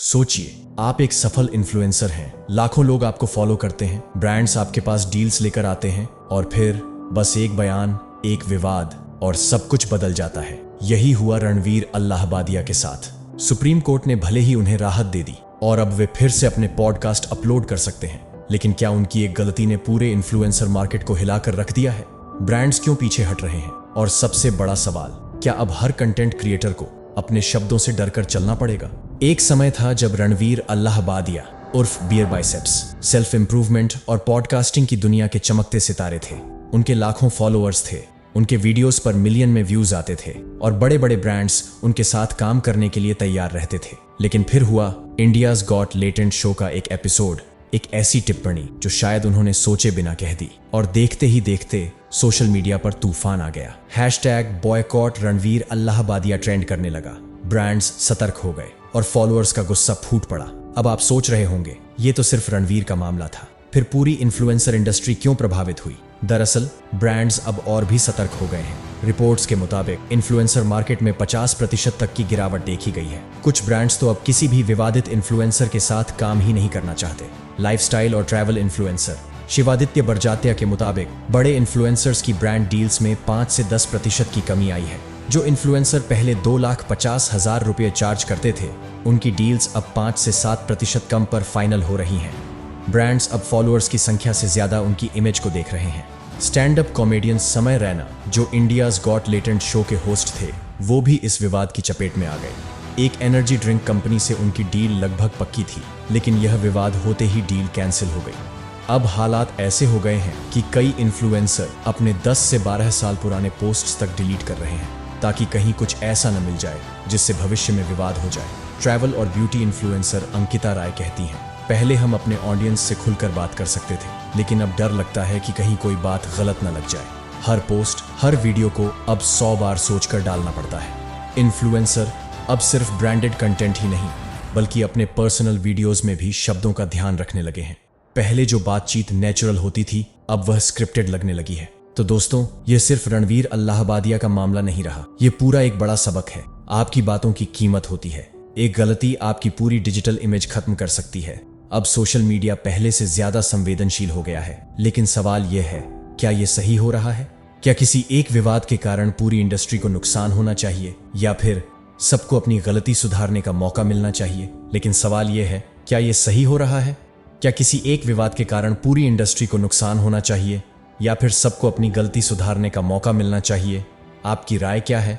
सोचिए, आप एक सफल इन्फ्लुएंसर हैं, लाखों लोग आपको फॉलो करते हैं, ब्रांड्स आपके पास डील्स लेकर आते हैं और फिर बस एक बयान, एक विवाद और सब कुछ बदल जाता है। यही हुआ रणवीर अल्लाहबादिया के साथ। सुप्रीम कोर्ट ने भले ही उन्हें राहत दे दी और अब वे फिर से अपने पॉडकास्ट अपलोड कर सकते हैं, लेकिन क्या उनकी एक गलती ने पूरे इन्फ्लुएंसर मार्केट को हिलाकर रख दिया है? ब्रांड्स क्यों पीछे हट रहे हैं? और सबसे बड़ा सवाल, क्या अब हर कंटेंट क्रिएटर को अपने शब्दों से डरकर चलना पड़ेगा? एक समय था जब रणवीर अल्लाहबादिया उर्फ बियर बाइसेप्स सेल्फ इंप्रूवमेंट और पॉडकास्टिंग की दुनिया के चमकते सितारे थे। उनके लाखों फॉलोअर्स थे, उनके वीडियोस पर मिलियन में व्यूज आते थे और बड़े बड़े ब्रांड्स उनके साथ काम करने के लिए तैयार रहते थे। लेकिन फिर हुआ इंडियाज गॉट लेटेंट शो का एक एपिसोड, एक ऐसी टिप्पणी जो शायद उन्होंने सोचे बिना कह दी, और देखते ही देखते सोशल मीडिया पर तूफान आ गया। #बॉयकॉट रणवीर अल्लाहबादिया ट्रेंड करने लगा। ब्रांड्स सतर्क हो गए और फॉलोअर्स का गुस्सा फूट पड़ा। अब आप सोच रहे होंगे, ये तो सिर्फ रणवीर का मामला था, फिर पूरी इन्फ्लुएंसर इंडस्ट्री क्यों प्रभावित हुई? दरअसल ब्रांड्स अब और भी सतर्क हो गए हैं। रिपोर्ट्स के मुताबिक इन्फ्लुएंसर मार्केट में 50% तक की गिरावट देखी गई है। कुछ ब्रांड्स तो अब किसी भी विवादित इन्फ्लुएंसर के साथ काम ही नहीं करना चाहते। लाइफस्टाइल और ट्रैवल इन्फ्लुएंसर शिवादित्य बरजात्या के मुताबिक बड़े इन्फ्लुएंसर्स की ब्रांड डील्स में 5 से 10% की कमी आई है। जो इन्फ्लुएंसर पहले 2,50,000 रुपये चार्ज करते थे, उनकी डील्स अब 5 से 7% कम पर फाइनल हो रही हैं। ब्रांड्स अब फॉलोअर्स की संख्या से ज्यादा उनकी इमेज को देख रहे हैं। स्टैंड अप कॉमेडियन समय रैना, जो इंडियाज गॉट लेटेंट शो के होस्ट थे, वो भी इस विवाद की चपेट में आ गए। एक एनर्जी ड्रिंक कंपनी से उनकी डील लगभग पक्की थी, लेकिन यह विवाद होते ही डील कैंसिल हो गई। अब हालात ऐसे हो गए हैं कि कई इन्फ्लुएंसर अपने 10 से 12 साल पुराने पोस्ट्स तक डिलीट कर रहे हैं, ताकि कहीं कुछ ऐसा न मिल जाए जिससे भविष्य में विवाद हो जाए। ट्रैवल और ब्यूटी इन्फ्लुएंसर अंकिता राय कहती हैं, पहले हम अपने ऑडियंस से खुलकर बात कर सकते थे, लेकिन अब डर लगता है कि कहीं कोई बात गलत न लग जाए। हर पोस्ट, हर वीडियो को अब 100 बार सोचकर डालना पड़ता है। इन्फ्लुएंसर अब सिर्फ ब्रांडेड कंटेंट ही नहीं, बल्कि अपने पर्सनल वीडियोस में भी शब्दों का ध्यान रखने लगे हैं। पहले जो बातचीत नेचुरल होती थी, अब वह स्क्रिप्टेड लगने लगी है। तो दोस्तों, यह सिर्फ रणवीर अल्लाहबादिया का मामला नहीं रहा, यह पूरा एक बड़ा सबक है। आपकी बातों की कीमत होती है। एक गलती आपकी पूरी डिजिटल इमेज खत्म कर सकती है। अब सोशल मीडिया पहले से ज्यादा संवेदनशील हो गया है, लेकिन सवाल यह है, क्या यह सही हो रहा है? क्या किसी एक विवाद के कारण पूरी इंडस्ट्री को नुकसान होना चाहिए, या फिर सबको अपनी गलती सुधारने का मौका मिलना चाहिए? लेकिन सवाल यह है, क्या यह सही हो रहा है? क्या किसी एक विवाद के कारण पूरी इंडस्ट्री को नुकसान होना चाहिए, या फिर सबको अपनी गलती सुधारने का मौका मिलना चाहिए? आपकी राय क्या है?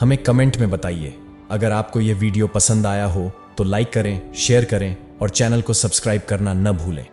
हमें कमेंट में बताइए। अगर आपको यह वीडियो पसंद आया हो तो लाइक करें, शेयर करें और चैनल को सब्सक्राइब करना न भूलें।